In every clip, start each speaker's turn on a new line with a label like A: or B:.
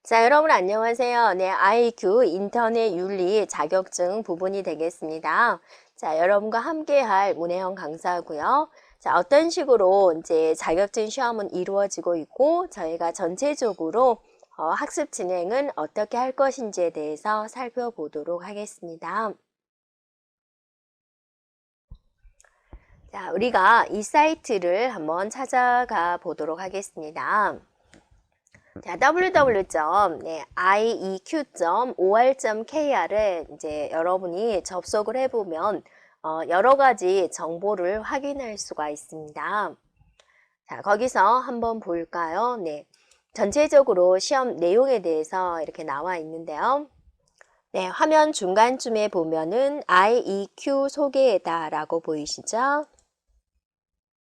A: 자, 여러분 안녕하세요. 네, IQ 인터넷 윤리 자격증 부분이 되겠습니다. 자, 여러분과 함께 할 문혜영 강사고요. 자, 어떤 식으로 이제 자격증 시험은 이루어지고 있고 저희가 전체적으로 학습 진행은 어떻게 할 것인지에 대해서 살펴보도록 하겠습니다. 자, 우리가 이 사이트를 한번 찾아가 보도록 하겠습니다. 자, www.ieq.or.kr에 이제 여러분이 접속을 해보면 여러 가지 정보를 확인할 수가 있습니다. 자, 거기서 한번 볼까요? 네. 전체적으로 시험 내용에 대해서 이렇게 나와 있는데요. 네, 화면 중간쯤에 보면은 IEQ 소개다 라고 보이시죠?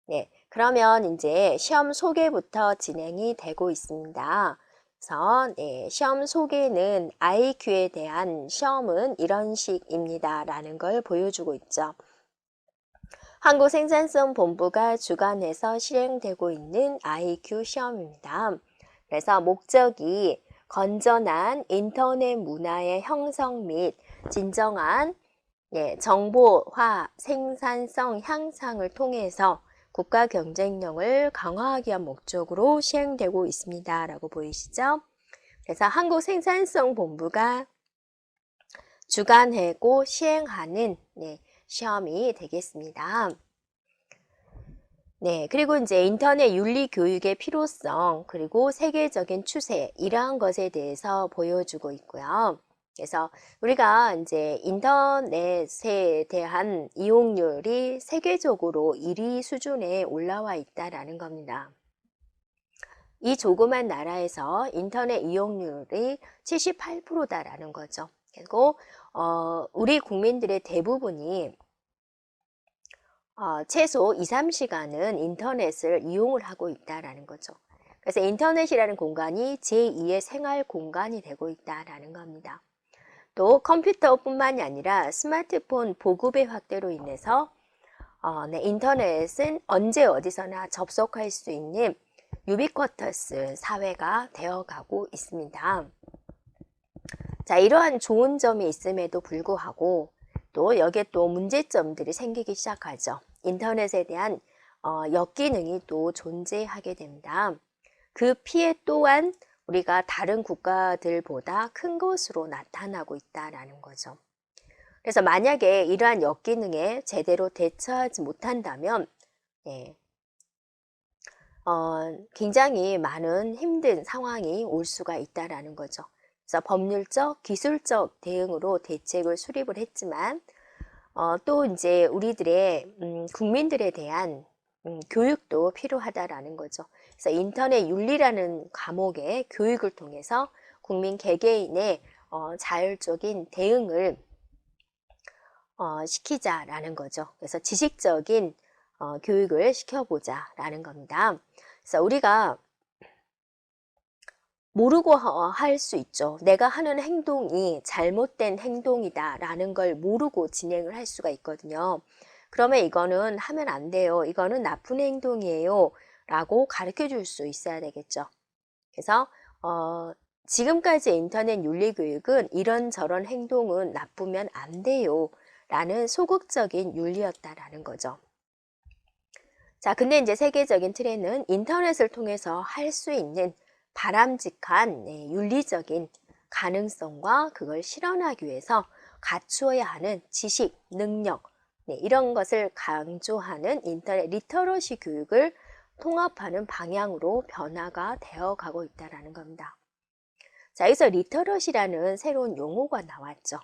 A: 네, 그러면 이제 시험 소개부터 진행이 되고 있습니다. 그래서 시험 소개는 IQ에 대한 시험은 이런 식입니다 라는 걸 보여주고 있죠. 한국생산성본부가 주관해서 실행되고 있는 IQ 시험입니다. 그래서 목적이 건전한 인터넷 문화의 형성 및 진정한 정보화 생산성 향상을 통해서 국가 경쟁력을 강화하기 위한 목적으로 시행되고 있습니다. 라고 보이시죠? 그래서 한국생산성본부가 주관하고 시행하는 시험이 되겠습니다. 네, 그리고 이제 인터넷 윤리 교육의 필요성, 그리고 세계적인 추세, 이러한 것에 대해서 보여주고 있고요. 그래서 우리가 이제 인터넷에 대한 이용률이 세계적으로 1위 수준에 올라와 있다라는 겁니다. 이 조그만 나라에서 인터넷 이용률이 78%다라는 거죠. 그리고 우리 국민들의 대부분이 최소 2, 3시간은 인터넷을 이용을 하고 있다라는 거죠. 그래서 인터넷이라는 공간이 제2의 생활 공간이 되고 있다라는 겁니다. 또 컴퓨터뿐만이 아니라 스마트폰 보급의 확대로 인해서 인터넷은 언제 어디서나 접속할 수 있는 유비쿼터스 사회가 되어가고 있습니다. 자, 이러한 좋은 점이 있음에도 불구하고 또 여기에 또 문제점들이 생기기 시작하죠. 인터넷에 대한 역기능이 또 존재하게 됩니다. 그 피해 또한 우리가 다른 국가들보다 큰 것으로 나타나고 있다는 거죠. 그래서 만약에 이러한 역기능에 제대로 대처하지 못한다면 굉장히 많은 힘든 상황이 올 수가 있다는 거죠. 그래서 법률적, 기술적 대응으로 대책을 수립을 했지만 또 이제 우리들의 국민들에 대한 교육도 필요하다라는 거죠. 그래서 인터넷 윤리라는 과목의 교육을 통해서 국민 개개인의 자율적인 대응을 시키자라는 거죠. 그래서 지식적인 교육을 시켜보자라는 겁니다. 그래서 우리가 모르고 할 수 있죠. 내가 하는 행동이 잘못된 행동이다 라는 걸 모르고 진행을 할 수가 있거든요. 그러면 이거는 하면 안 돼요. 이거는 나쁜 행동이에요. 라고 가르쳐 줄 수 있어야 되겠죠. 그래서 지금까지 인터넷 윤리교육은 이런저런 행동은 나쁘면 안 돼요. 라는 소극적인 윤리였다라는 거죠. 자, 근데 이제 세계적인 트렌드는 인터넷을 통해서 할 수 있는 바람직한 윤리적인 가능성과 그걸 실현하기 위해서 갖추어야 하는 지식, 능력 이런 것을 강조하는 인터넷 리터러시 교육을 통합하는 방향으로 변화가 되어 가고 있다는 겁니다. 자, 여기서 리터러시라는 새로운 용어가 나왔죠.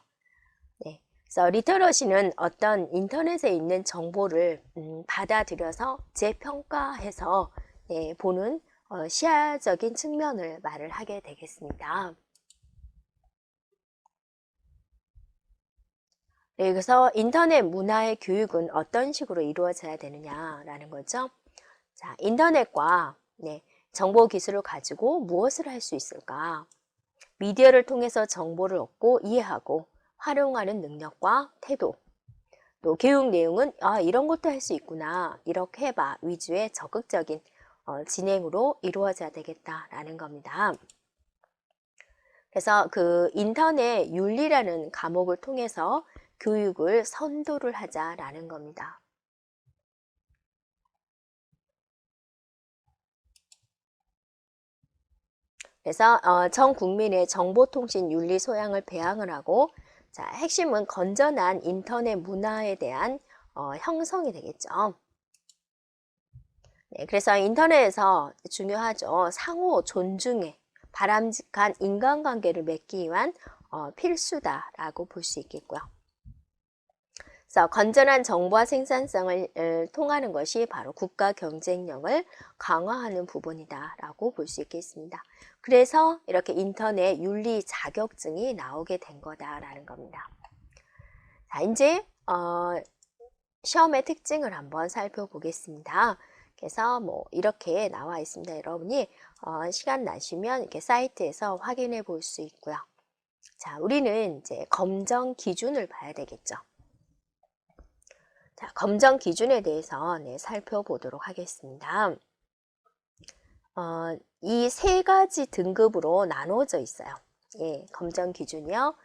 A: 그래서 리터러시는 어떤 인터넷에 있는 정보를 받아들여서 재평가해서 보는 시야적인 측면을 말을 하게 되겠습니다. 그래서 인터넷 문화의 교육은 어떤 식으로 이루어져야 되느냐라는 거죠. 자, 인터넷과 정보 기술을 가지고 무엇을 할 수 있을까? 미디어를 통해서 정보를 얻고 이해하고 활용하는 능력과 태도, 또 교육 내용은 이런 것도 할 수 있구나, 이렇게 해봐 위주의 적극적인 진행으로 이루어져야 되겠다라는 겁니다. 그래서 그 인터넷 윤리라는 과목을 통해서 교육을 선도를 하자라는 겁니다. 그래서 전 국민의 정보통신 윤리 소양을 배양을 하고, 자, 핵심은 건전한 인터넷 문화에 대한 형성이 되겠죠. 네, 그래서 인터넷에서 중요하죠. 상호 존중에 바람직한 인간관계를 맺기 위한 필수다라고 볼 수 있겠고요. 그래서 건전한 정보화 생산성을 통하는 것이 바로 국가 경쟁력을 강화하는 부분이다라고 볼 수 있겠습니다. 그래서 이렇게 인터넷 윤리 자격증이 나오게 된 거다라는 겁니다. 자, 이제 시험의 특징을 한번 살펴보겠습니다. 그래서 뭐 이렇게 나와 있습니다. 여러분이 시간 나시면 이렇게 사이트에서 확인해 볼 수 있고요. 자, 우리는 이제 검정 기준을 봐야 되겠죠. 자, 검정 기준에 대해서 살펴보도록 하겠습니다. 이 세 가지 등급으로 나눠져 있어요. 예, 검정 기준이요.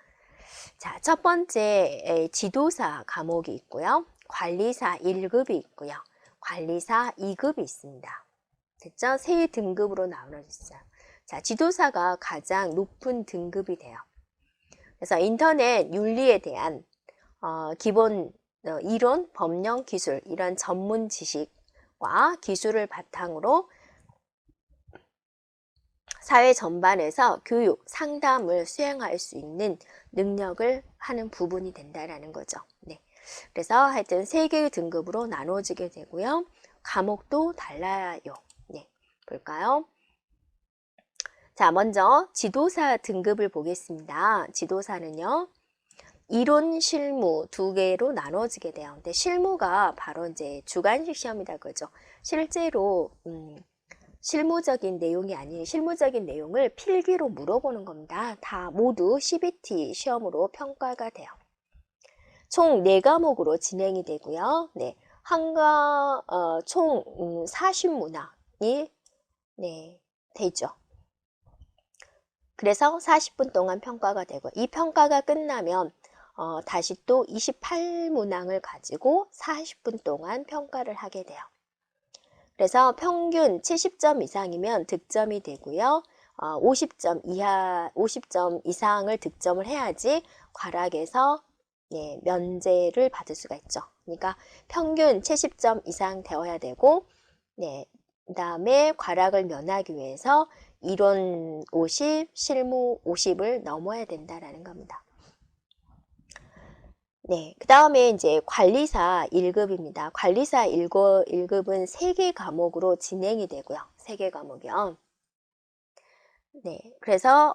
A: 자, 첫 번째 지도사 과목이 있고요. 관리사 1급이 있고요. 관리사 2급이 있습니다. 됐죠? 세 등급으로 나눠졌어요. 자, 지도사가 가장 높은 등급이 돼요. 그래서 인터넷 윤리에 대한 기본 이론, 법령, 기술 이런 전문 지식과 기술을 바탕으로 사회 전반에서 교육, 상담을 수행할 수 있는 능력을 하는 부분이 된다라는 거죠. 네. 그래서 하여튼 세 개의 등급으로 나눠지게 되고요. 과목도 달라요. 네. 볼까요? 자, 먼저 지도사 등급을 보겠습니다. 지도사는요. 이론, 실무 두 개로 나눠지게 돼요. 근데 실무가 바로 이제 주관식 시험이다 그죠. 실제로 실무적인 내용이 아닌 실무적인 내용을 필기로 물어보는 겁니다. 다 모두 CBT 시험으로 평가가 돼요. 총 4과목으로 진행이 되고요. 네. 총 40문항이 돼 있죠. 그래서 40분 동안 평가가 되고 이 평가가 끝나면 다시 또 28문항을 가지고 40분 동안 평가를 하게 돼요. 그래서 평균 70점 이상이면 득점이 되고요. 50점 이상을 득점을 해야지 과락에서 면제를 받을 수가 있죠. 그러니까 평균 70점 이상 되어야 되고, 그 다음에 과락을 면하기 위해서 이론 50, 실무 50을 넘어야 된다라는 겁니다. 네, 그 다음에 이제 관리사 1급입니다. 관리사 1급은 3개 과목으로 진행이 되고요. 3개 과목이요. 네, 그래서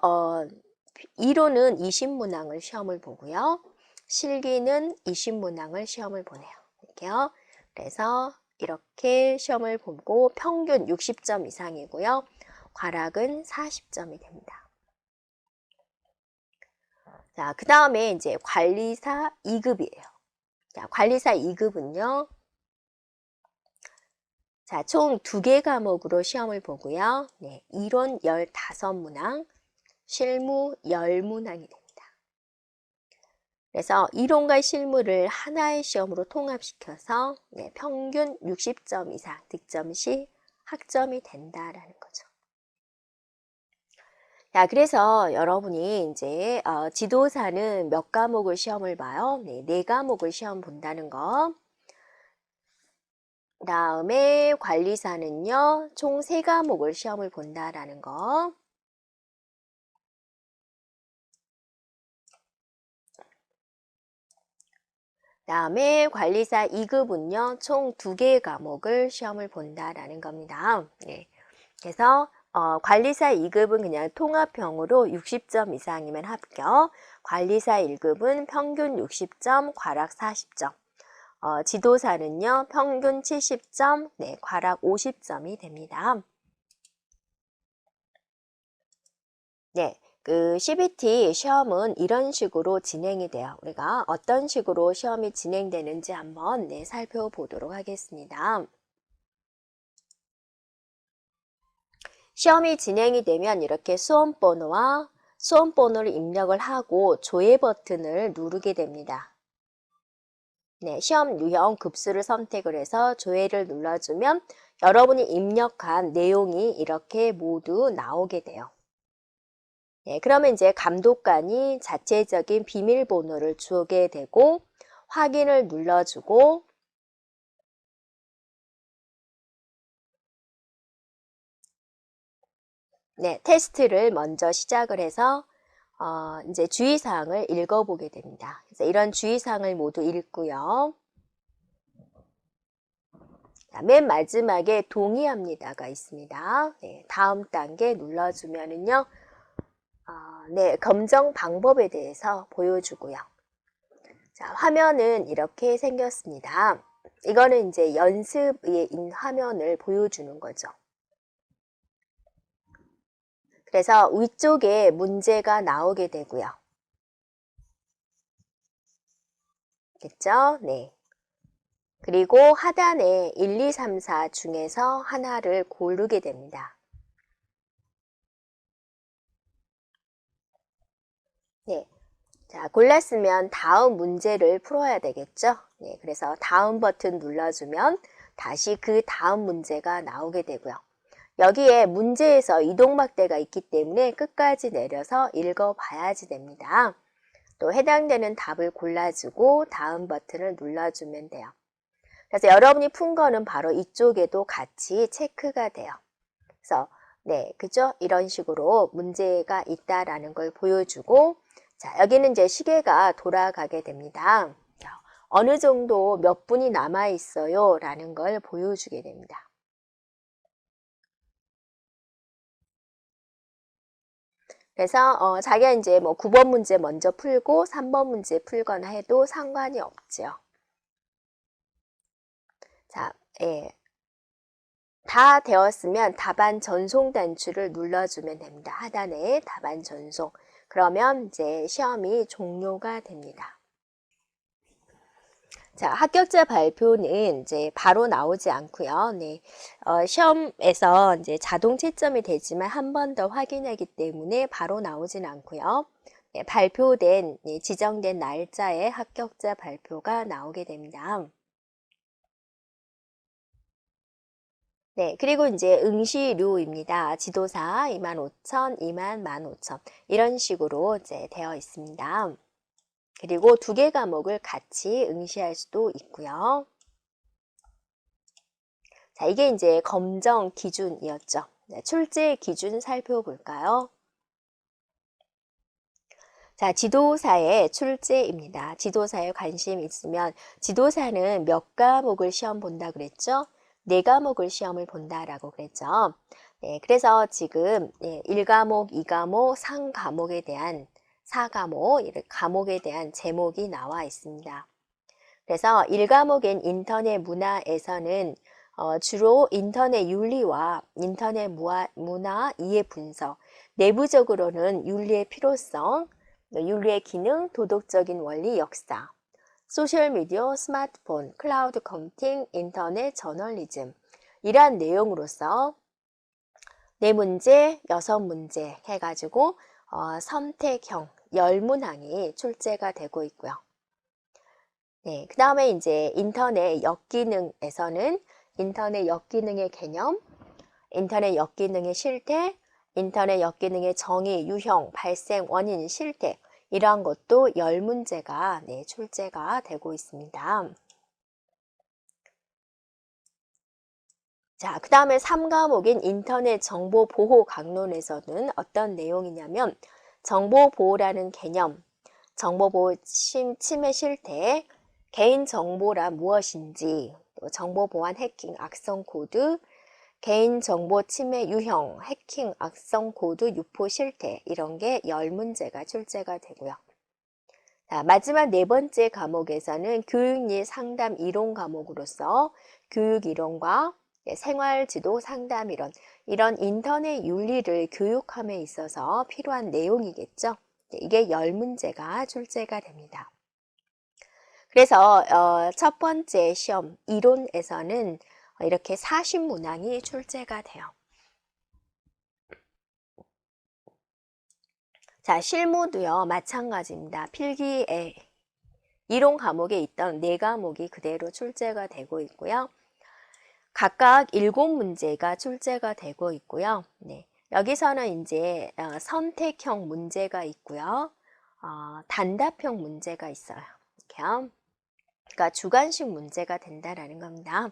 A: 이론은 20문항을 시험을 보고요. 실기는 20문항을 시험을 보내요. 이렇게요. 그래서 이렇게 시험을 보고 평균 60점 이상이고요. 과락은 40점이 됩니다. 자, 그 다음에 이제 관리사 2급이에요. 자, 관리사 2급은요. 자, 총 2개 과목으로 시험을 보고요. 네, 이론 15문항, 실무 10문항이 됩니다. 그래서 이론과 실무를 하나의 시험으로 통합시켜서 평균 60점 이상 득점 시 학점이 된다라는 거죠. 자, 그래서 여러분이 이제 지도사는 몇 과목을 시험을 봐요? 네, 4과목을 시험 본다는 거. 그 다음에 관리사는요, 총 3과목을 시험을 본다라는 거. 그 다음에 관리사 2급은요, 총 2개의 과목을 시험을 본다라는 겁니다. 네. 그래서 관리사 2급은 그냥 통합형으로 60점 이상이면 합격, 관리사 1급은 평균 60점, 과락 40점, 지도사는요, 평균 70점, 과락 50점이 됩니다. 네, 그 CBT 시험은 이런 식으로 진행이 돼요. 우리가 어떤 식으로 시험이 진행되는지 한번 살펴보도록 하겠습니다. 시험이 진행이 되면 이렇게 수험번호와 수험번호를 입력을 하고 조회 버튼을 누르게 됩니다. 네, 시험 유형 급수를 선택을 해서 조회를 눌러주면 여러분이 입력한 내용이 이렇게 모두 나오게 돼요. 네, 그러면 이제 감독관이 자체적인 비밀번호를 주게 되고 확인을 눌러주고 네, 테스트를 먼저 시작을 해서 이제 주의사항을 읽어보게 됩니다. 그래서 이런 주의사항을 모두 읽고요. 자, 맨 마지막에 동의합니다가 있습니다. 네, 다음 단계 눌러주면은요. 네, 검정 방법에 대해서 보여주고요. 자, 화면은 이렇게 생겼습니다. 이거는 이제 연습의 화면을 보여주는 거죠. 그래서 위쪽에 문제가 나오게 되고요. 됐죠? 네. 그리고 하단에 1, 2, 3, 4 중에서 하나를 고르게 됩니다. 네. 자, 골랐으면 다음 문제를 풀어야 되겠죠? 네. 그래서 다음 버튼 눌러주면 다시 그 다음 문제가 나오게 되고요. 여기에 문제에서 이동막대가 있기 때문에 끝까지 내려서 읽어봐야지 됩니다. 또 해당되는 답을 골라주고 다음 버튼을 눌러주면 돼요. 그래서 여러분이 푼 거는 바로 이쪽에도 같이 체크가 돼요. 그래서 네, 그죠? 이런 식으로 문제가 있다라는 걸 보여주고 자, 여기는 이제 시계가 돌아가게 됩니다. 자, 어느 정도 몇 분이 남아 있어요 라는 걸 보여주게 됩니다. 그래서 자기가 이제 뭐 9번 문제 먼저 풀고 3번 문제 풀거나 해도 상관이 없죠. 자, 예. 다 되었으면 답안 전송 단추를 눌러주면 됩니다. 하단에 답안 전송. 그러면 이제 시험이 종료가 됩니다. 자, 합격자 발표는 이제 바로 나오지 않고요. 네, 시험에서 이제 자동 채점이 되지만 한 번 더 확인하기 때문에 바로 나오진 않고요. 네, 발표된 지정된 날짜에 합격자 발표가 나오게 됩니다. 네, 그리고 이제 응시료입니다. 지도사 25,000, 15,000 이런 식으로 이제 되어 있습니다. 그리고 2개 과목을 같이 응시할 수도 있고요. 자, 이게 이제 검정 기준이었죠. 네, 출제 기준 살펴볼까요? 자, 지도사의 출제입니다. 지도사에 관심 있으면 지도사는 몇 과목을 시험 본다 그랬죠? 4과목을 시험을 본다라고 그랬죠. 네, 그래서 지금 1과목, 2과목, 3과목에 대한 4과목, 과목에 대한 제목이 나와 있습니다. 그래서 1과목인 인터넷 문화에서는 주로 인터넷 윤리와 인터넷 문화 이해 분석, 내부적으로는 윤리의 필요성, 윤리의 기능, 도덕적인 원리, 역사, 소셜미디어, 스마트폰, 클라우드 컴퓨팅, 인터넷 저널리즘 이러한 내용으로서 4문제, 6문제 해가지고 선택형 10문항이 출제가 되고 있고요. 네, 그 다음에 이제 인터넷 역기능에서는 인터넷 역기능의 개념, 인터넷 역기능의 실태, 인터넷 역기능의 정의, 유형, 발생, 원인, 실태 이러한 것도 10문제가 출제가 되고 있습니다. 자, 그 다음에 3과목인 인터넷 정보 보호 강론에서는 어떤 내용이냐면 정보 보호라는 개념, 정보 보호 침해 실태, 개인정보란 무엇인지, 또 정보 보안 해킹 악성 코드, 개인정보 침해 유형, 해킹 악성 코드 유포 실태 이런 게 10문제가 출제가 되고요. 자, 마지막 4번째 과목에서는 교육일 상담 이론 과목으로서 교육 이론과 생활지도 상담 이론, 이런 인터넷 윤리를 교육함에 있어서 필요한 내용이겠죠. 이게 10문제가 출제가 됩니다. 그래서 첫 번째 시험 이론에서는 이렇게 40문항이 출제가 돼요. 자, 실무도요, 마찬가지입니다. 필기에 이론 과목에 있던 4과목이 그대로 출제가 되고 있고요. 각각 7문제가 출제가 되고 있고요. 네, 여기서는 이제 선택형 문제가 있고요. 단답형 문제가 있어요. 이렇게요. 그러니까 주관식 문제가 된다라는 겁니다.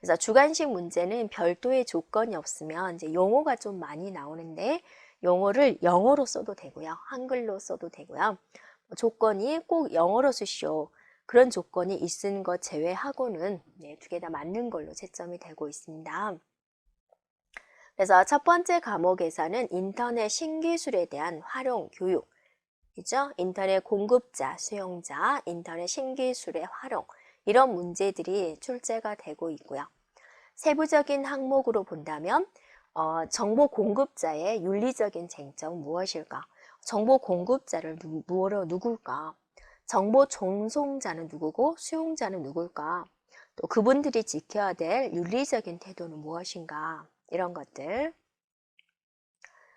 A: 그래서 주관식 문제는 별도의 조건이 없으면 이제 용어가 좀 많이 나오는데 용어를 영어로 써도 되고요. 한글로 써도 되고요. 조건이 꼭 영어로 쓰시오. 그런 조건이 있는 것 제외하고는 네, 2개 다 맞는 걸로 채점이 되고 있습니다. 그래서 첫 번째 과목에서는 인터넷 신기술에 대한 활용 교육, 그죠? 인터넷 공급자, 수용자, 인터넷 신기술의 활용, 이런 문제들이 출제가 되고 있고요. 세부적인 항목으로 본다면 정보 공급자의 윤리적인 쟁점은 무엇일까? 정보 공급자를 누굴까? 정보 전송자는 누구고 수용자는 누굴까? 또 그분들이 지켜야 될 윤리적인 태도는 무엇인가? 이런 것들.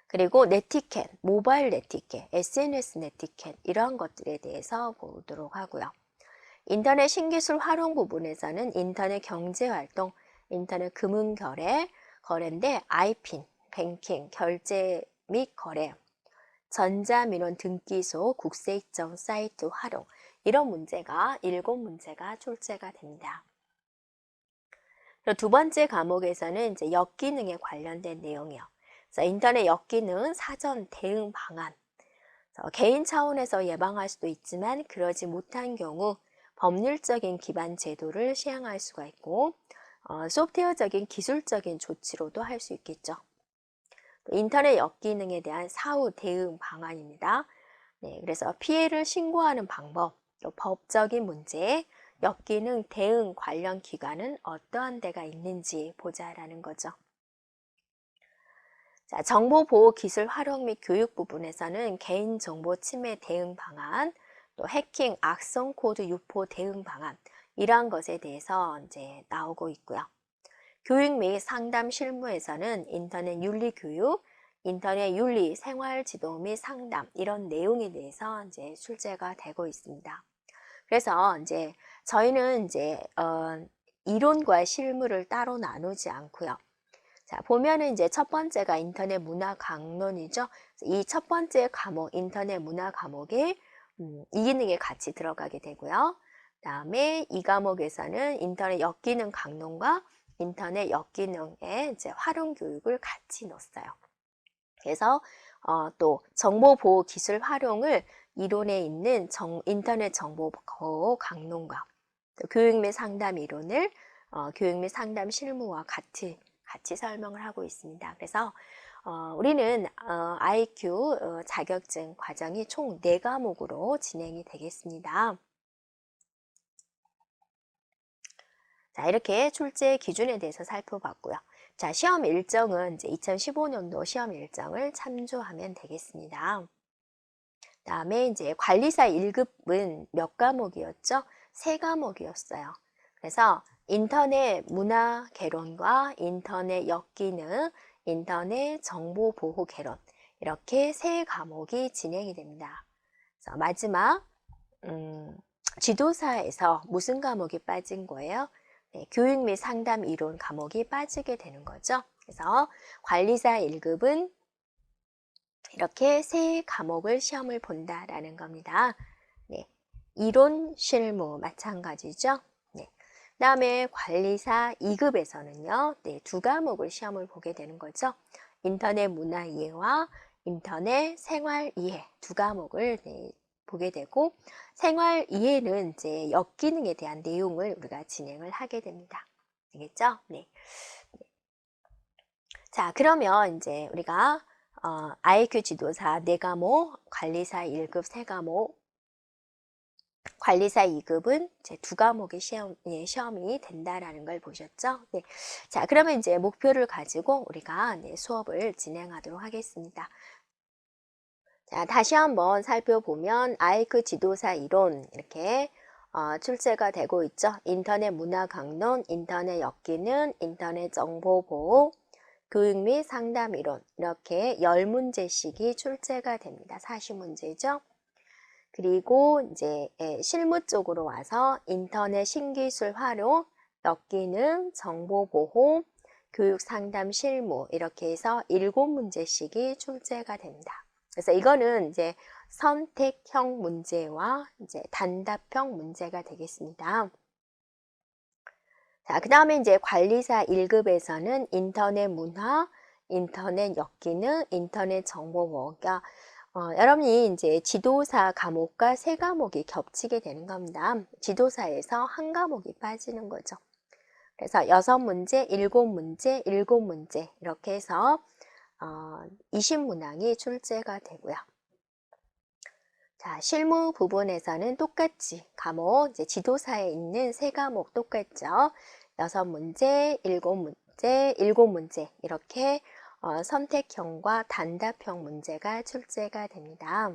A: 그리고 네티켓, 모바일 네티켓, SNS 네티켓 이런 것들에 대해서 보도록 하고요. 인터넷 신기술 활용 부분에서는 인터넷 경제활동, 인터넷 금융거래, 거래인데 아이핀, 뱅킹, 결제 및 거래, 전자민원 등기소, 국세입점 사이트 활용 이런 문제가 7문제가 출제가 됩니다. 그리고 두 번째 과목에서는 이제 역기능에 관련된 내용이요. 그래서 인터넷 역기능 사전 대응 방안. 개인 차원에서 예방할 수도 있지만 그러지 못한 경우 법률적인 기반 제도를 시행할 수가 있고 소프트웨어적인 기술적인 조치로도 할 수 있겠죠. 인터넷 역기능에 대한 사후 대응 방안입니다. 네, 그래서 피해를 신고하는 방법, 또 법적인 문제, 역기능 대응 관련 기관은 어떠한 데가 있는지 보자라는 거죠. 자, 정보보호기술 활용 및 교육 부분에서는 개인정보 침해 대응 방안, 또 해킹, 악성 코드 유포 대응 방안 이러한 것에 대해서 이제 나오고 있고요. 교육 및 상담 실무에서는 인터넷 윤리 교육, 인터넷 윤리 생활 지도 및 상담 이런 내용에 대해서 이제 출제가 되고 있습니다. 그래서 이제 저희는 이제 이론과 실무를 따로 나누지 않고요. 자, 보면은 이제 첫 번째가 인터넷 문화 강론이죠. 이 첫 번째 과목, 인터넷 문화 과목에 이 기능에 같이 들어가게 되고요. 다음에 이 과목에서는 인터넷 역기능 강론과 인터넷 역기능의 이제 활용 교육을 같이 넣었어요. 그래서 또 정보보호 기술 활용을 이론에 있는 인터넷 정보보호 강론과 또 교육 및 상담 이론을 교육 및 상담 실무와 같이 설명을 하고 있습니다. 그래서 우리는 IQ 자격증 과정이 총 4과목으로 진행이 되겠습니다. 자, 이렇게 출제 기준에 대해서 살펴봤고요. 자, 시험 일정은 이제 2015년도 시험 일정을 참조하면 되겠습니다. 다음에 이제 관리사 1급은 몇 과목이었죠? 3과목이었어요. 그래서 인터넷 문화 개론과 인터넷 역기능, 인터넷 정보 보호 개론 이렇게 3과목이 진행이 됩니다. 그래서 마지막 지도사에서 무슨 과목이 빠진 거예요? 네, 교육 및 상담 이론 과목이 빠지게 되는 거죠. 그래서 관리사 1급은 이렇게 3과목을 시험을 본다라는 겁니다. 네, 이론, 실무 마찬가지죠. 네, 그다음에 관리사 2급에서는요, 네, 2과목을 시험을 보게 되는 거죠. 인터넷 문화 이해와 인터넷 생활 이해 2과목을 네, 보게 되고 생활 이해는 이제 역기능에 대한 내용을 우리가 진행을 하게 됩니다. 알겠죠? 네. 자, 그러면 이제 우리가 IQ 지도사 4과목, 관리사 1급 3과목, 관리사 2급은 이제 2과목의 시험이 된다라는 걸 보셨죠? 네. 자, 그러면 이제 목표를 가지고 우리가 수업을 진행하도록 하겠습니다. 자, 다시 한번 살펴보면 IQ 지도사 이론 이렇게 출제가 되고 있죠. 인터넷 문화 강론, 인터넷 역기능, 인터넷 정보 보호, 교육 및 상담 이론 이렇게 10문제씩이 출제가 됩니다. 40문제죠. 그리고 이제 실무 쪽으로 와서 인터넷 신기술 활용, 역기능, 정보보호, 교육 상담 실무 이렇게 해서 7문제씩이 출제가 됩니다. 그래서 이거는 이제 선택형 문제와 이제 단답형 문제가 되겠습니다. 자, 그 다음에 이제 관리사 1급에서는 인터넷 문화, 인터넷 역기능, 인터넷 정보보호. 그러니까 여러분이 이제 지도사 과목과 3과목이 겹치게 되는 겁니다. 지도사에서 한 과목이 빠지는 거죠. 그래서 6문제, 7문제, 7문제 이렇게 해서 20문항이 출제가 되고요. 자, 실무 부분에서는 똑같이 과목, 이제 지도사에 있는 3과목 똑같죠. 6문제, 7문제, 7문제 이렇게 선택형과 단답형 문제가 출제가 됩니다.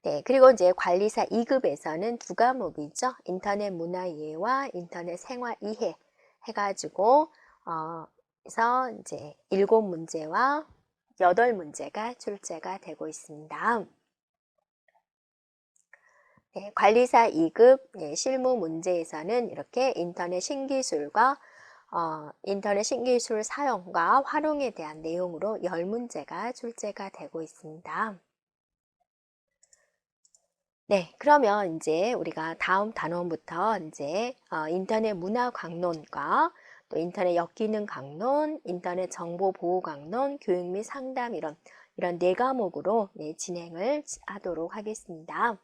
A: 네, 그리고 이제 관리사 2급에서는 2과목이죠. 인터넷 문화 이해와 인터넷 생활 이해 해가지고 그래서 이제 7문제와 8문제가 출제가 되고 있습니다. 네, 관리사 2급 실무 문제에서는 이렇게 인터넷 신기술과 인터넷 신기술 사용과 활용에 대한 내용으로 10문제가 출제가 되고 있습니다. 네, 그러면 이제 우리가 다음 단원부터 이제 인터넷 문화 강론과 또 인터넷 역기능 강론, 인터넷 정보 보호 강론, 교육 및 상담 이런 4과목으로 진행을 하도록 하겠습니다.